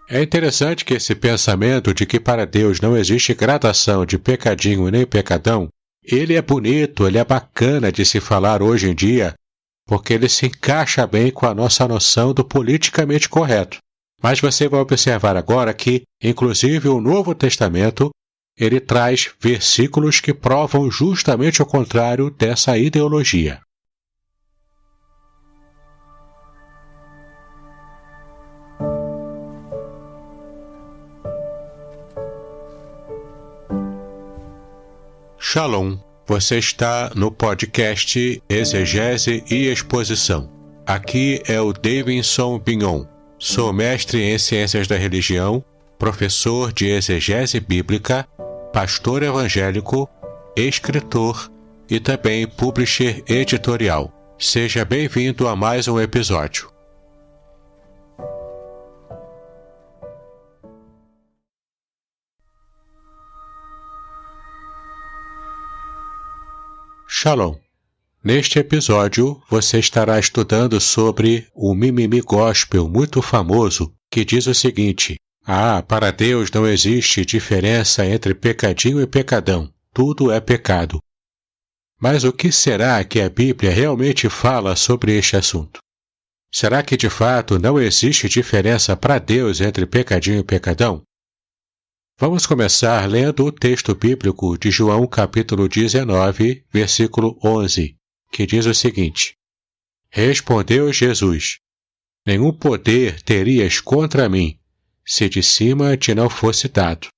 É interessante que esse pensamento de que para Deus não existe gradação de pecadinho nem pecadão, ele é bonito, ele é bacana de se falar hoje em dia, porque ele se encaixa bem com a nossa noção do politicamente correto. Mas você vai observar agora que, inclusive, o Novo Testamento, ele traz versículos que provam justamente o contrário dessa ideologia. Shalom, você está no podcast Exegese e Exposição. Aqui é o Davidson Bignon. Sou mestre em Ciências da Religião, professor de Exegese Bíblica, pastor evangélico, escritor e também publisher editorial. Seja bem-vindo a mais um episódio. Shalom. Neste episódio, você estará estudando sobre o mimimi gospel muito famoso que diz o seguinte: para Deus não existe diferença entre pecadinho e pecadão, tudo é pecado. Mas o que será que a Bíblia realmente fala sobre este assunto? Será que de fato não existe diferença para Deus entre pecadinho e pecadão? Vamos começar lendo o texto bíblico de João capítulo 19, versículo 11, que diz o seguinte: Respondeu Jesus: Nenhum poder terias contra mim, se de cima te não fosse dado.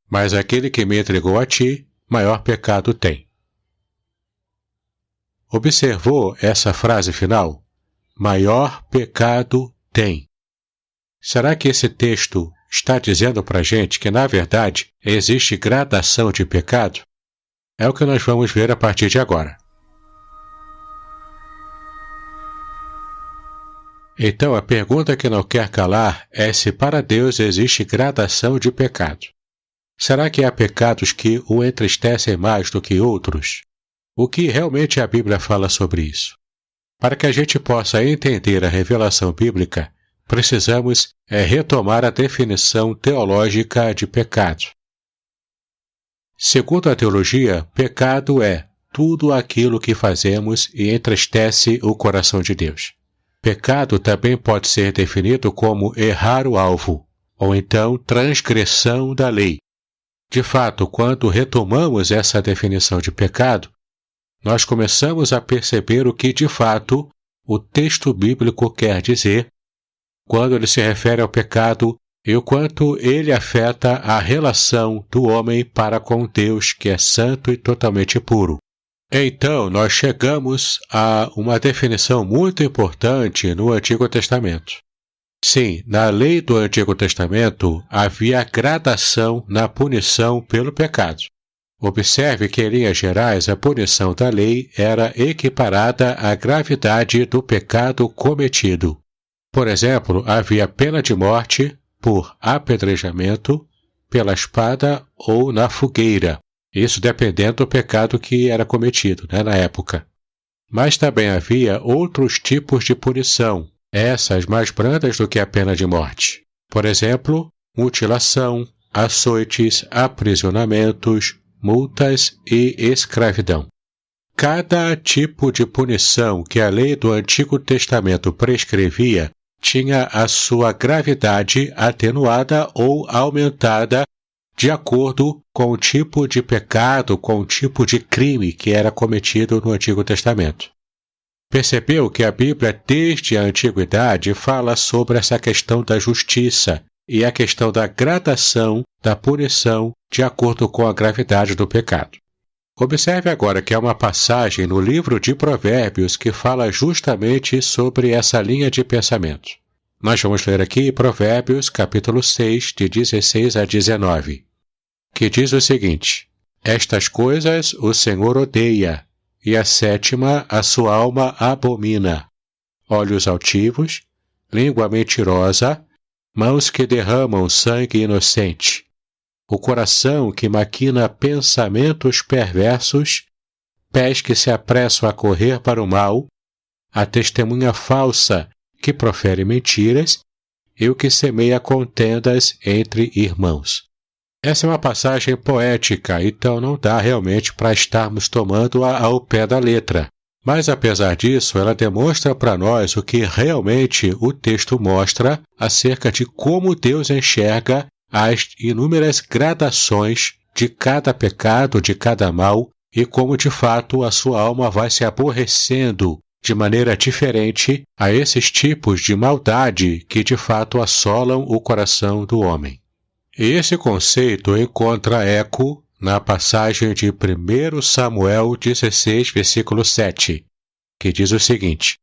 Mas aquele que me entregou a ti, maior pecado tem. Observou essa frase final? Maior pecado tem. Será que esse texto está dizendo para a gente que, na verdade, existe gradação de pecado? É o que nós vamos ver a partir de agora. Então, a pergunta que não quer calar é se para Deus existe gradação de pecado. Será que há pecados que o entristecem mais do que outros? O que realmente a Bíblia fala sobre isso? Para que a gente possa entender a revelação bíblica, precisamos retomar a definição teológica de pecado. Segundo a teologia, pecado é tudo aquilo que fazemos e entristece o coração de Deus. Pecado também pode ser definido como errar o alvo, ou então transgressão da lei. De fato, quando retomamos essa definição de pecado, nós começamos a perceber o que, de fato, o texto bíblico quer dizer quando ele se refere ao pecado e o quanto ele afeta a relação do homem para com Deus, que é santo e totalmente puro. Então, nós chegamos a uma definição muito importante no Antigo Testamento. Sim, na lei do Antigo Testamento havia gradação na punição pelo pecado. Observe que, em linhas gerais, a punição da lei era equiparada à gravidade do pecado cometido. Por exemplo, havia pena de morte por apedrejamento, pela espada ou na fogueira. Isso dependendo do pecado que era cometido, na época. Mas também havia outros tipos de punição, essas mais brandas do que a pena de morte. Por exemplo, mutilação, açoites, aprisionamentos, multas e escravidão. Cada tipo de punição que a lei do Antigo Testamento prescrevia tinha a sua gravidade atenuada ou aumentada de acordo com o tipo de pecado, com o tipo de crime que era cometido no Antigo Testamento. Percebeu que a Bíblia, desde a Antiguidade, fala sobre essa questão da justiça e a questão da gradação da punição de acordo com a gravidade do pecado. Observe agora que há uma passagem no livro de Provérbios que fala justamente sobre essa linha de pensamento. Nós vamos ler aqui Provérbios, capítulo 6, de 16 a 19, que diz o seguinte: Estas coisas o Senhor odeia, e a sétima a sua alma abomina: olhos altivos, língua mentirosa, mãos que derramam sangue inocente, o coração que maquina pensamentos perversos, pés que se apressam a correr para o mal, a testemunha falsa que profere mentiras e o que semeia contendas entre irmãos. Essa é uma passagem poética, então não dá realmente para estarmos tomando-a ao pé da letra. Mas, apesar disso, ela demonstra para nós o que realmente o texto mostra acerca de como Deus enxerga as inúmeras gradações de cada pecado, de cada mal, e como, de fato, a sua alma vai se aborrecendo de maneira diferente a esses tipos de maldade que, de fato, assolam o coração do homem. E esse conceito encontra eco na passagem de 1 Samuel 16, versículo 7, que diz o seguinte: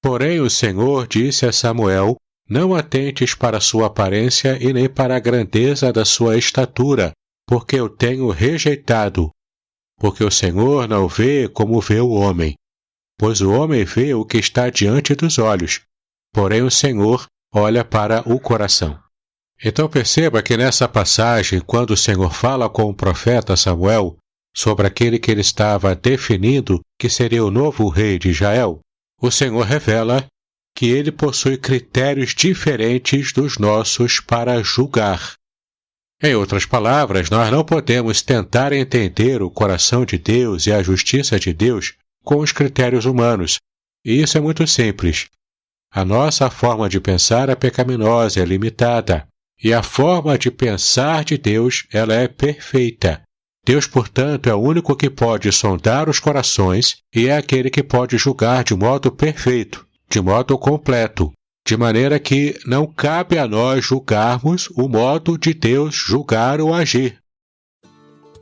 Porém o Senhor disse a Samuel, não atentes para a sua aparência e nem para a grandeza da sua estatura, porque eu tenho rejeitado. Porque o Senhor não vê como vê o homem, pois o homem vê o que está diante dos olhos, porém o Senhor olha para o coração. Então perceba que nessa passagem, quando o Senhor fala com o profeta Samuel sobre aquele que ele estava definindo que seria o novo rei de Israel, o Senhor revela que ele possui critérios diferentes dos nossos para julgar. Em outras palavras, nós não podemos tentar entender o coração de Deus e a justiça de Deus com os critérios humanos, e isso é muito simples. A nossa forma de pensar é pecaminosa, é limitada. E a forma de pensar de Deus, ela é perfeita. Deus, portanto, é o único que pode sondar os corações e é aquele que pode julgar de modo perfeito, de modo completo, de maneira que não cabe a nós julgarmos o modo de Deus julgar ou agir.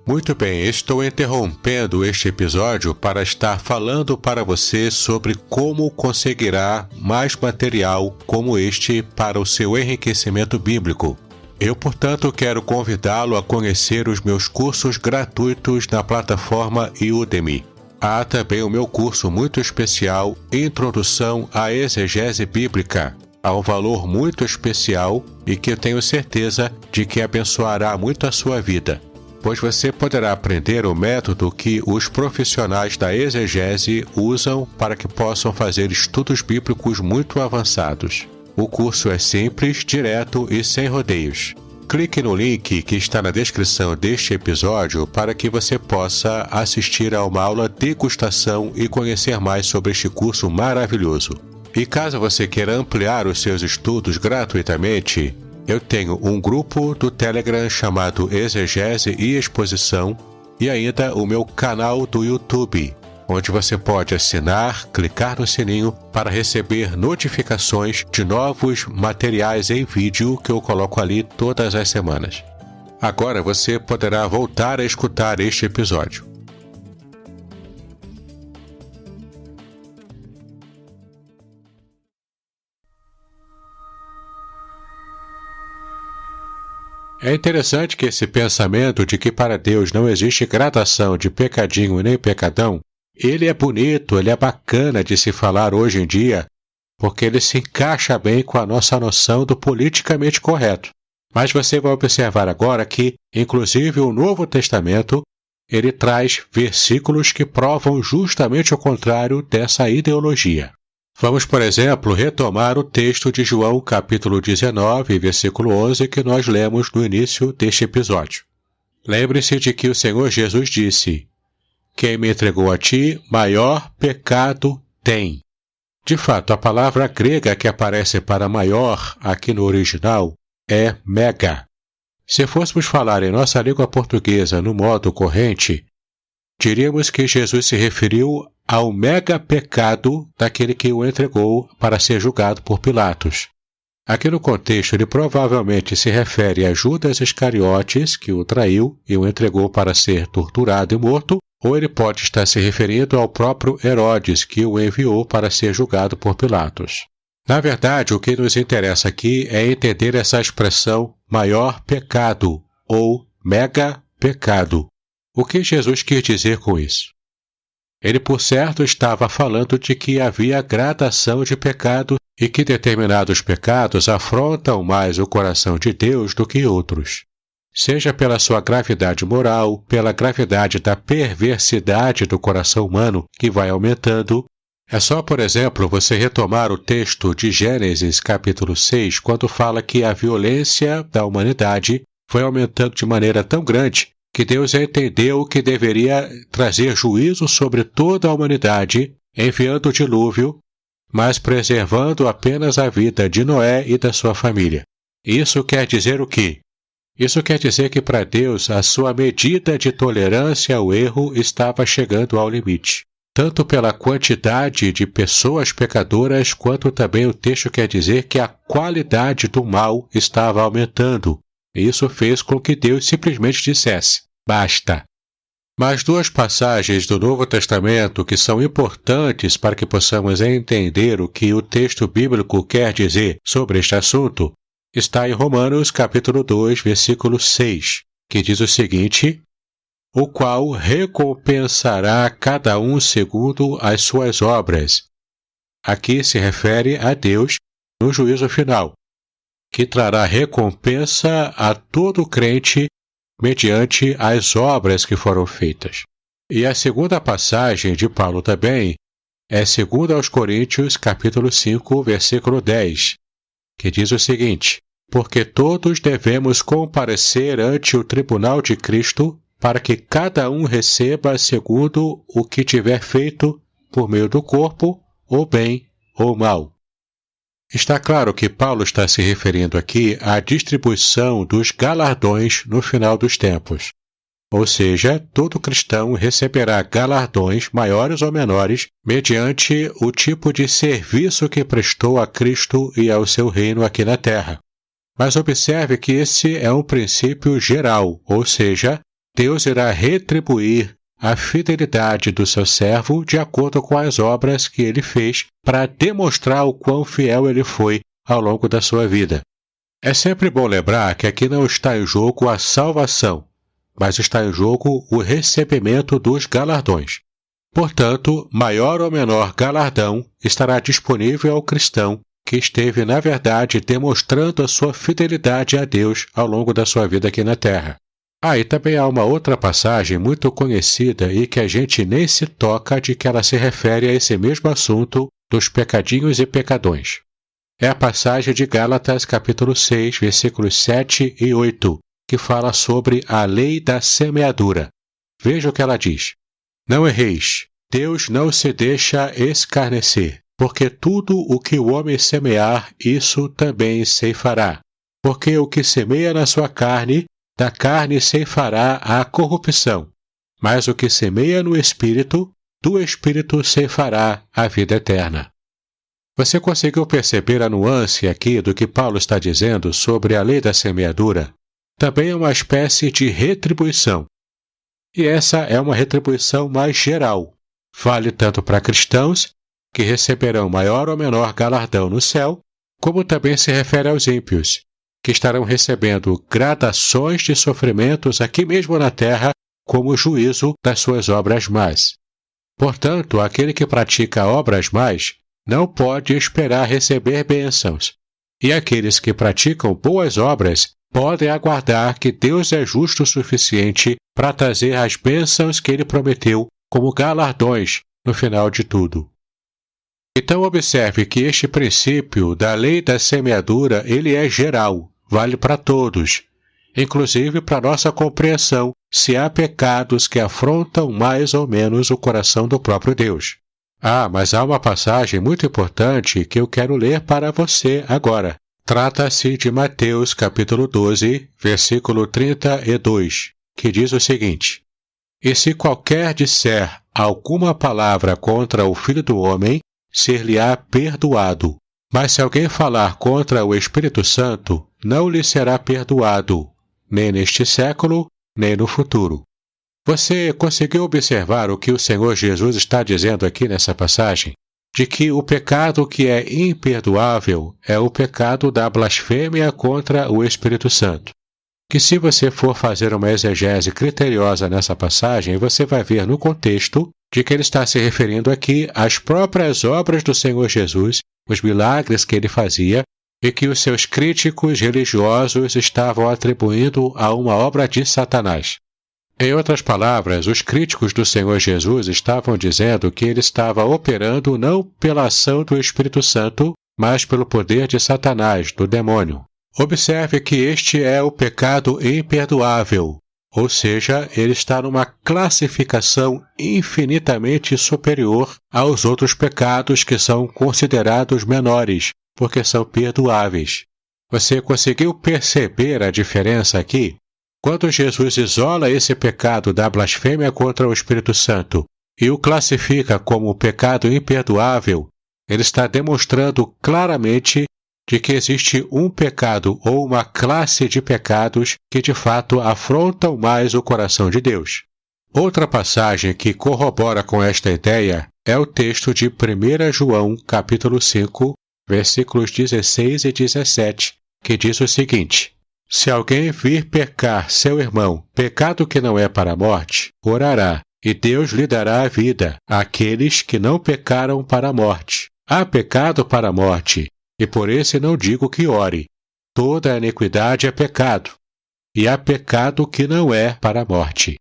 Muito bem, estou interrompendo este episódio para estar falando para você sobre como conseguirá mais material como este para o seu enriquecimento bíblico. Eu, portanto, quero convidá-lo a conhecer os meus cursos gratuitos na plataforma Udemy. Há também o meu curso muito especial, Introdução à Exegese Bíblica, a um valor muito especial e que eu tenho certeza de que abençoará muito a sua vida, pois você poderá aprender o método que os profissionais da exegese usam para que possam fazer estudos bíblicos muito avançados. O curso é simples, direto e sem rodeios. Clique no link que está na descrição deste episódio para que você possa assistir a uma aula degustação e conhecer mais sobre este curso maravilhoso. E caso você queira ampliar os seus estudos gratuitamente, eu tenho um grupo do Telegram chamado Exegese e Exposição e ainda o meu canal do YouTube, onde você pode assinar, clicar no sininho para receber notificações de novos materiais em vídeo que eu coloco ali todas as semanas. Agora você poderá voltar a escutar este episódio. É interessante que esse pensamento de que para Deus não existe gradação de pecadinho e nem pecadão, ele é bonito, ele é bacana de se falar hoje em dia, porque ele se encaixa bem com a nossa noção do politicamente correto. Mas você vai observar agora que, inclusive o Novo Testamento, ele traz versículos que provam justamente o contrário dessa ideologia. Vamos, por exemplo, retomar o texto de João, capítulo 19, versículo 11, que nós lemos no início deste episódio. Lembre-se de que o Senhor Jesus disse: Quem me entregou a ti, maior pecado tem. De fato, a palavra grega que aparece para maior aqui no original é mega. Se fôssemos falar em nossa língua portuguesa no modo corrente, diríamos que Jesus se referiu ao mega pecado daquele que o entregou para ser julgado por Pilatos. Aqui no contexto, ele provavelmente se refere a Judas Iscariotes, que o traiu e o entregou para ser torturado e morto, ou ele pode estar se referindo ao próprio Herodes, que o enviou para ser julgado por Pilatos. Na verdade, o que nos interessa aqui é entender essa expressão maior pecado ou mega pecado. O que Jesus quis dizer com isso? Ele, por certo, estava falando de que havia gradação de pecado e que determinados pecados afrontam mais o coração de Deus do que outros. Seja pela sua gravidade moral, pela gravidade da perversidade do coração humano, que vai aumentando, É só, por exemplo, você retomar o texto de Gênesis, capítulo 6, quando fala que a violência da humanidade foi aumentando de maneira tão grande que Deus entendeu que deveria trazer juízo sobre toda a humanidade, enviando o dilúvio, mas preservando apenas a vida de Noé e da sua família. Isso quer dizer o quê? Isso quer dizer que para Deus a sua medida de tolerância ao erro estava chegando ao limite. Tanto pela quantidade de pessoas pecadoras, quanto também o texto quer dizer que a qualidade do mal estava aumentando. Isso fez com que Deus simplesmente dissesse: basta. Mas duas passagens do Novo Testamento que são importantes para que possamos entender o que o texto bíblico quer dizer sobre este assunto, está em Romanos capítulo 2, versículo 6, que diz o seguinte: o qual recompensará cada um segundo as suas obras. Aqui se refere a Deus no juízo final, que trará recompensa a todo crente mediante as obras que foram feitas. E a segunda passagem de Paulo também é 2 aos Coríntios, capítulo 5, versículo 10, que diz o seguinte: porque todos devemos comparecer ante o tribunal de Cristo, para que cada um receba segundo o que tiver feito por meio do corpo, ou bem ou mal. Está claro que Paulo está se referindo aqui à distribuição dos galardões no final dos tempos. Ou seja, todo cristão receberá galardões maiores ou menores mediante o tipo de serviço que prestou a Cristo e ao seu reino aqui na terra. Mas observe que esse é um princípio geral, ou seja, Deus irá retribuir a fidelidade do seu servo de acordo com as obras que ele fez para demonstrar o quão fiel ele foi ao longo da sua vida. É sempre bom lembrar que aqui não está em jogo a salvação, mas está em jogo o recebimento dos galardões. Portanto, maior ou menor galardão estará disponível ao cristão que esteve, na verdade, demonstrando a sua fidelidade a Deus ao longo da sua vida aqui na terra. E também há uma outra passagem muito conhecida e que a gente nem se toca de que ela se refere a esse mesmo assunto dos pecadinhos e pecadões. É a passagem de Gálatas capítulo 6, versículos 7 e 8, que fala sobre a lei da semeadura. Veja o que ela diz: não erreis, Deus não se deixa escarnecer, porque tudo o que o homem semear, isso também ceifará. Porque o que semeia na sua carne, da carne ceifará a corrupção, mas o que semeia no Espírito, do Espírito ceifará a vida eterna. Você conseguiu perceber a nuance aqui do que Paulo está dizendo sobre a lei da semeadura? Também é uma espécie de retribuição. E essa é uma retribuição mais geral. Vale tanto para cristãos, que receberão maior ou menor galardão no céu, como também se refere aos ímpios, que estarão recebendo gradações de sofrimentos aqui mesmo na terra, como juízo das suas obras más. Portanto, aquele que pratica obras más não pode esperar receber bênçãos, e aqueles que praticam boas obras podem aguardar que Deus é justo o suficiente para trazer as bênçãos que Ele prometeu como galardões no final de tudo. Então observe que este princípio da lei da semeadura, ele é geral, vale para todos, inclusive para nossa compreensão se há pecados que afrontam mais ou menos o coração do próprio Deus. Mas há uma passagem muito importante que eu quero ler para você agora. Trata-se de Mateus capítulo 12, versículo 32, que diz o seguinte: e se qualquer disser alguma palavra contra o Filho do Homem, ser-lhe-á perdoado. Mas se alguém falar contra o Espírito Santo, não lhe será perdoado, nem neste século, nem no futuro. Você conseguiu observar o que o Senhor Jesus está dizendo aqui nessa passagem? De que o pecado que é imperdoável é o pecado da blasfêmia contra o Espírito Santo. Que se você for fazer uma exegese criteriosa nessa passagem, você vai ver no contexto de que ele está se referindo aqui às próprias obras do Senhor Jesus, os milagres que ele fazia, e que os seus críticos religiosos estavam atribuindo a uma obra de Satanás. Em outras palavras, os críticos do Senhor Jesus estavam dizendo que ele estava operando não pela ação do Espírito Santo, mas pelo poder de Satanás, do demônio. Observe que este é o pecado imperdoável, ou seja, ele está numa classificação infinitamente superior aos outros pecados que são considerados menores, porque são perdoáveis. Você conseguiu perceber a diferença aqui? Quando Jesus isola esse pecado da blasfêmia contra o Espírito Santo e o classifica como pecado imperdoável, ele está demonstrando claramente de que existe um pecado ou uma classe de pecados que de fato afrontam mais o coração de Deus. Outra passagem que corrobora com esta ideia é o texto de 1 João, capítulo 5, versículos 16 e 17, que diz o seguinte: Se alguém vir pecar seu irmão, pecado que não é para a morte, orará, e Deus lhe dará a vida, àqueles que não pecaram para a morte. Há pecado para a morte, e por esse não digo que ore. Toda iniquidade é pecado, e há pecado que não é para a morte.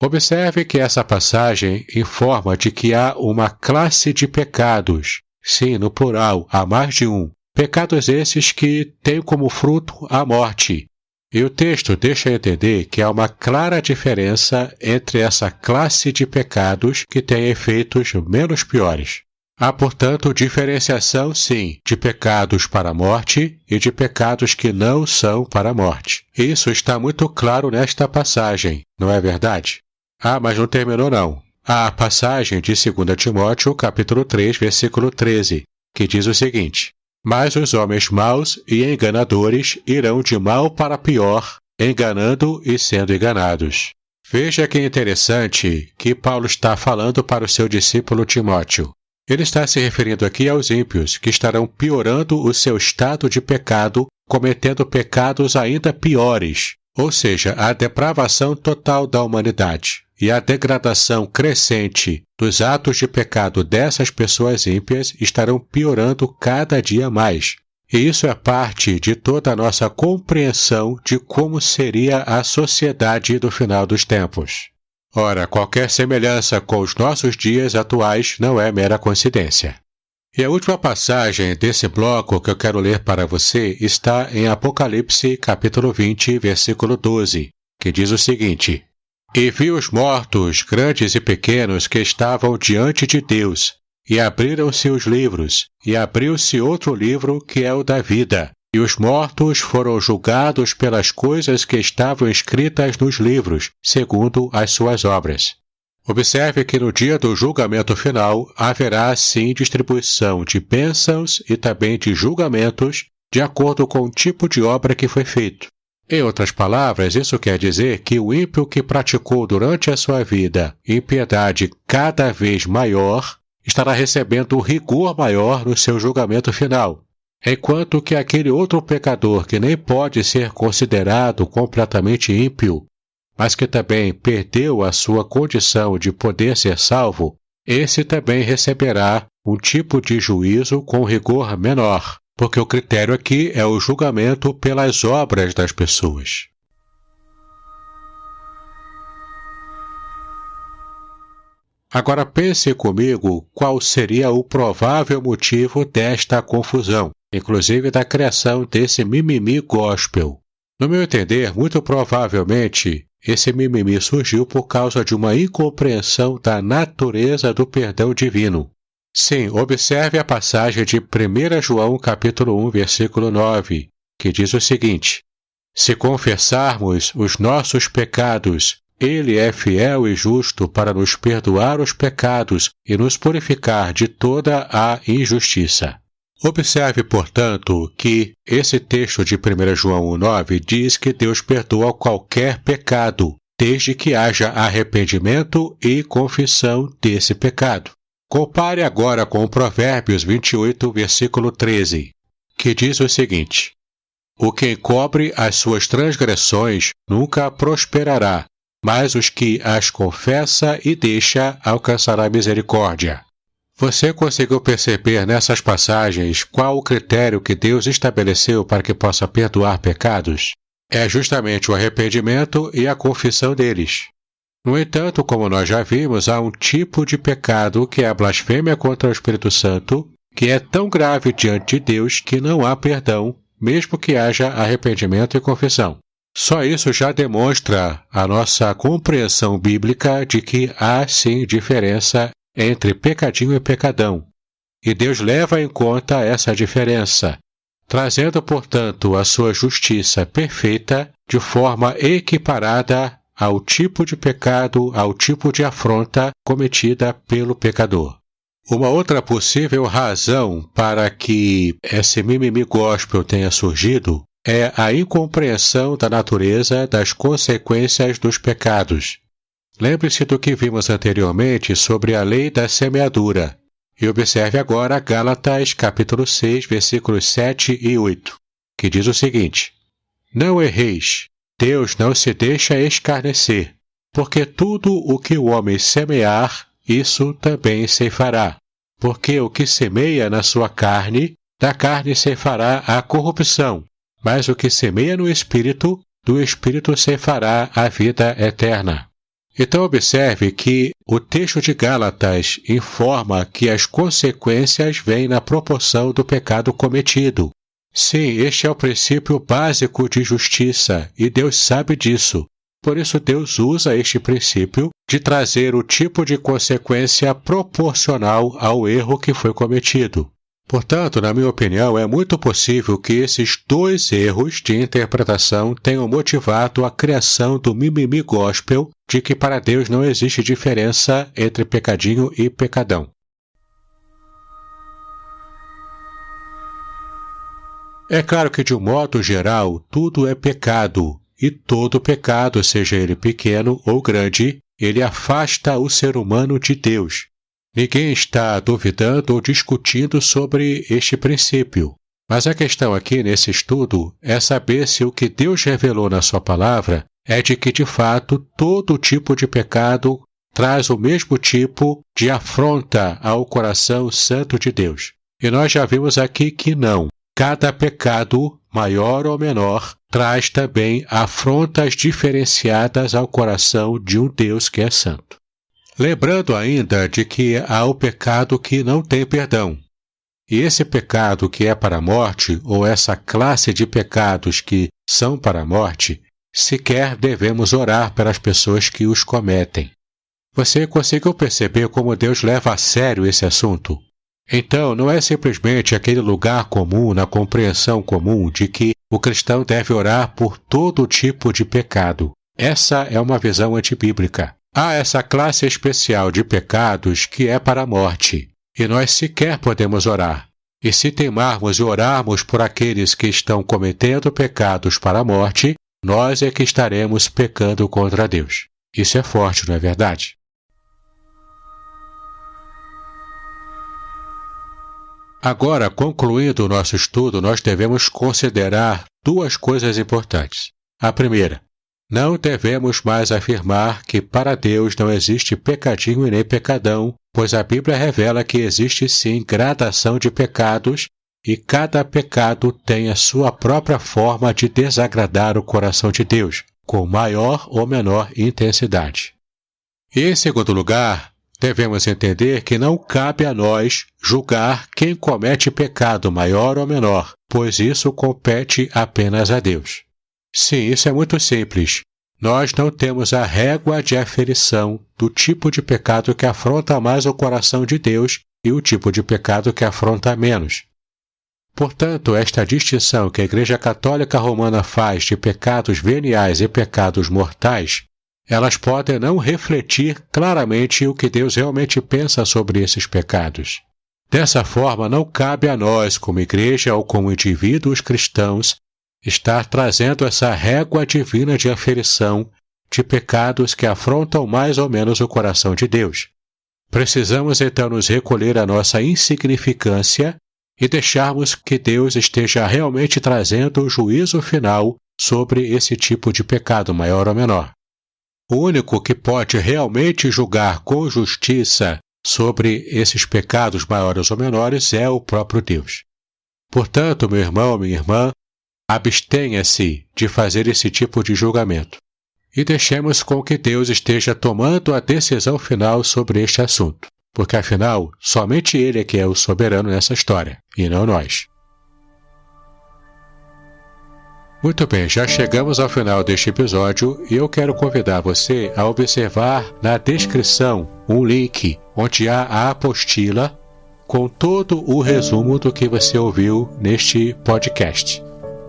Observe que essa passagem informa de que há uma classe de pecados, sim, no plural, há mais de um, pecados esses que têm como fruto a morte. E o texto deixa entender que há uma clara diferença entre essa classe de pecados que tem efeitos menos piores. Há, portanto, diferenciação, sim, de pecados para a morte e de pecados que não são para a morte. Isso está muito claro nesta passagem, não é verdade? Ah, mas não terminou não. Há a passagem de 2 Timóteo, capítulo 3, versículo 13, que diz o seguinte: Mas os homens maus e enganadores irão de mal para pior, enganando e sendo enganados. Veja que interessante que Paulo está falando para o seu discípulo Timóteo. Ele está se referindo aqui aos ímpios, que estarão piorando o seu estado de pecado, cometendo pecados ainda piores, ou seja, a depravação total da humanidade e a degradação crescente dos atos de pecado dessas pessoas ímpias estarão piorando cada dia mais. E isso é parte de toda a nossa compreensão de como seria a sociedade do final dos tempos. Ora, qualquer semelhança com os nossos dias atuais não é mera coincidência. E a última passagem desse bloco que eu quero ler para você está em Apocalipse, capítulo 20, versículo 12, que diz o seguinte: E vi os mortos, grandes e pequenos, que estavam diante de Deus, e abriram-se os livros, e abriu-se outro livro que é o da vida. E os mortos foram julgados pelas coisas que estavam escritas nos livros, segundo as suas obras. Observe que no dia do julgamento final haverá sim distribuição de bênçãos e também de julgamentos, de acordo com o tipo de obra que foi feito. Em outras palavras, isso quer dizer que o ímpio que praticou durante a sua vida impiedade cada vez maior, estará recebendo rigor maior no seu julgamento final. Enquanto que aquele outro pecador que nem pode ser considerado completamente ímpio, mas que também perdeu a sua condição de poder ser salvo, esse também receberá um tipo de juízo com rigor menor, porque o critério aqui é o julgamento pelas obras das pessoas. Agora pense comigo qual seria o provável motivo desta confusão, inclusive da criação desse mimimi gospel. No meu entender, muito provavelmente, esse mimimi surgiu por causa de uma incompreensão da natureza do perdão divino. Sim, observe a passagem de 1 João capítulo 1, versículo 9, que diz o seguinte: Se confessarmos os nossos pecados, Ele é fiel e justo para nos perdoar os pecados e nos purificar de toda a injustiça. Observe, portanto, que esse texto de 1 João 1,9 diz que Deus perdoa qualquer pecado, desde que haja arrependimento e confissão desse pecado. Compare agora com Provérbios 28, versículo 13, que diz o seguinte: O que encobre as suas transgressões nunca prosperará, mas os que as confessa e deixa alcançará misericórdia. Você conseguiu perceber nessas passagens qual o critério que Deus estabeleceu para que possa perdoar pecados? É justamente o arrependimento e a confissão deles. No entanto, como nós já vimos, há um tipo de pecado que é a blasfêmia contra o Espírito Santo, que é tão grave diante de Deus que não há perdão, mesmo que haja arrependimento e confissão. Só isso já demonstra a nossa compreensão bíblica de que há sim diferença entre pecadinho e pecadão. E Deus leva em conta essa diferença, trazendo, portanto, a sua justiça perfeita de forma equiparada ao tipo de pecado, ao tipo de afronta cometida pelo pecador. Uma outra possível razão para que esse mimimi gospel tenha surgido é a incompreensão da natureza das consequências dos pecados. Lembre-se do que vimos anteriormente sobre a lei da semeadura. E observe agora Gálatas capítulo 6, versículos 7 e 8, que diz o seguinte: Não erreis, Deus não se deixa escarnecer, porque tudo o que o homem semear, isso também ceifará. Porque o que semeia na sua carne, da carne ceifará a corrupção, mas o que semeia no Espírito, do Espírito ceifará a vida eterna. Então observe que o texto de Gálatas informa que as consequências vêm na proporção do pecado cometido. Sim, este é o princípio básico de justiça, e Deus sabe disso. Por isso Deus usa este princípio de trazer o tipo de consequência proporcional ao erro que foi cometido. Portanto, na minha opinião, é muito possível que esses dois erros de interpretação tenham motivado a criação do mimimi gospel de que para Deus não existe diferença entre pecadinho e pecadão. É claro que, de um modo geral, tudo é pecado, e todo pecado, seja ele pequeno ou grande, ele afasta o ser humano de Deus. Ninguém está duvidando ou discutindo sobre este princípio. Mas a questão aqui nesse estudo é saber se o que Deus revelou na sua palavra é de que, de fato, todo tipo de pecado traz o mesmo tipo de afronta ao coração santo de Deus. E nós já vimos aqui que não. Cada pecado, maior ou menor, traz também afrontas diferenciadas ao coração de um Deus que é santo. Lembrando ainda de que há o pecado que não tem perdão. E esse pecado que é para a morte, ou essa classe de pecados que são para a morte, sequer devemos orar pelas pessoas que os cometem. Você conseguiu perceber como Deus leva a sério esse assunto? Então, não é simplesmente aquele lugar comum na compreensão comum de que o cristão deve orar por todo tipo de pecado. Essa é uma visão antibíblica. Há essa classe especial de pecados que é para a morte, e nós sequer podemos orar. E se teimarmos e orarmos por aqueles que estão cometendo pecados para a morte, nós é que estaremos pecando contra Deus. Isso é forte, não é verdade? Agora, concluindo o nosso estudo, nós devemos considerar duas coisas importantes. A primeira, não devemos mais afirmar que para Deus não existe pecadinho e nem pecadão, pois a Bíblia revela que existe sim gradação de pecados e cada pecado tem a sua própria forma de desagradar o coração de Deus, com maior ou menor intensidade. E, em segundo lugar, devemos entender que não cabe a nós julgar quem comete pecado maior ou menor, pois isso compete apenas a Deus. Sim, isso é muito simples. Nós não temos a régua de aferição do tipo de pecado que afronta mais o coração de Deus e o tipo de pecado que afronta menos. Portanto, esta distinção que a Igreja Católica Romana faz de pecados veniais e pecados mortais, elas podem não refletir claramente o que Deus realmente pensa sobre esses pecados. Dessa forma, não cabe a nós, como igreja ou como indivíduos cristãos, estar trazendo essa régua divina de aferição de pecados que afrontam mais ou menos o coração de Deus. Precisamos então nos recolher à nossa insignificância e deixarmos que Deus esteja realmente trazendo o juízo final sobre esse tipo de pecado maior ou menor. O único que pode realmente julgar com justiça sobre esses pecados maiores ou menores é o próprio Deus. Portanto, meu irmão, minha irmã, abstenha-se de fazer esse tipo de julgamento. e deixemos com que Deus esteja tomando a decisão final sobre este assunto, porque afinal, somente Ele é que é o soberano nessa história, e não nós. Muito bem, já chegamos ao final deste episódio e eu quero convidar você a observar na descrição um link onde há a apostila com todo o resumo do que você ouviu neste podcast.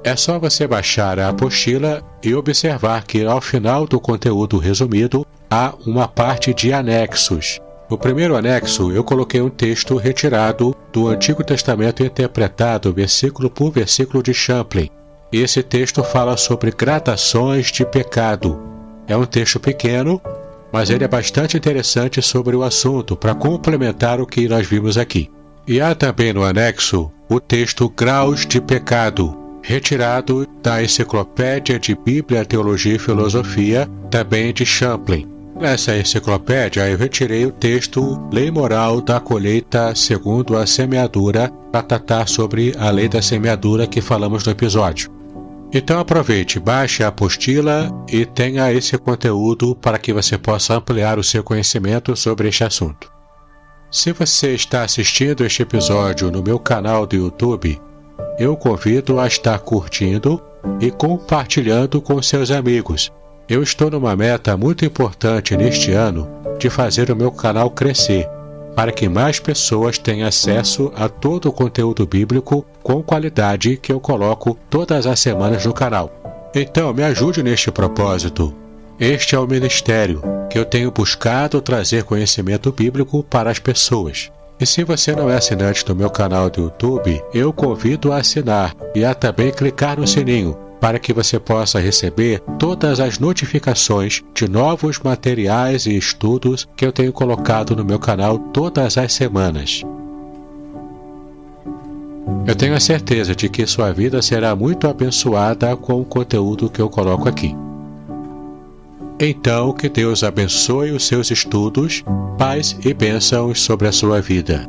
É só você baixar a apostila e observar que ao final do conteúdo resumido há uma parte de anexos. No primeiro anexo eu coloquei um texto retirado do Antigo Testamento interpretado versículo por versículo de Champlin. Esse texto fala sobre gradações de pecado. É um texto pequeno, mas ele é bastante interessante sobre o assunto para complementar o que nós vimos aqui. E há também no anexo o texto Graus de Pecado, retirado da Enciclopédia de Bíblia, Teologia e Filosofia, também de Champlin. Nessa enciclopédia eu retirei o texto Lei Moral da Colheita segundo a Semeadura, para tratar sobre a lei da semeadura que falamos no episódio. Então aproveite, baixe a apostila e tenha esse conteúdo para que você possa ampliar o seu conhecimento sobre este assunto. Se você está assistindo este episódio no meu canal do YouTube, eu o convido a estar curtindo e compartilhando com seus amigos. Eu estou numa meta muito importante neste ano de fazer o meu canal crescer, para que mais pessoas tenham acesso a todo o conteúdo bíblico com qualidade que eu coloco todas as semanas no canal. Então, me ajude neste propósito. Este é o ministério que eu tenho buscado trazer conhecimento bíblico para as pessoas. E se você não é assinante do meu canal do YouTube, eu convido a assinar e a também clicar no sininho, para que você possa receber todas as notificações de novos materiais e estudos que eu tenho colocado no meu canal todas as semanas. Eu tenho a certeza de que sua vida será muito abençoada com o conteúdo que eu coloco aqui. Então, que Deus abençoe os seus estudos, paz e bênçãos sobre a sua vida.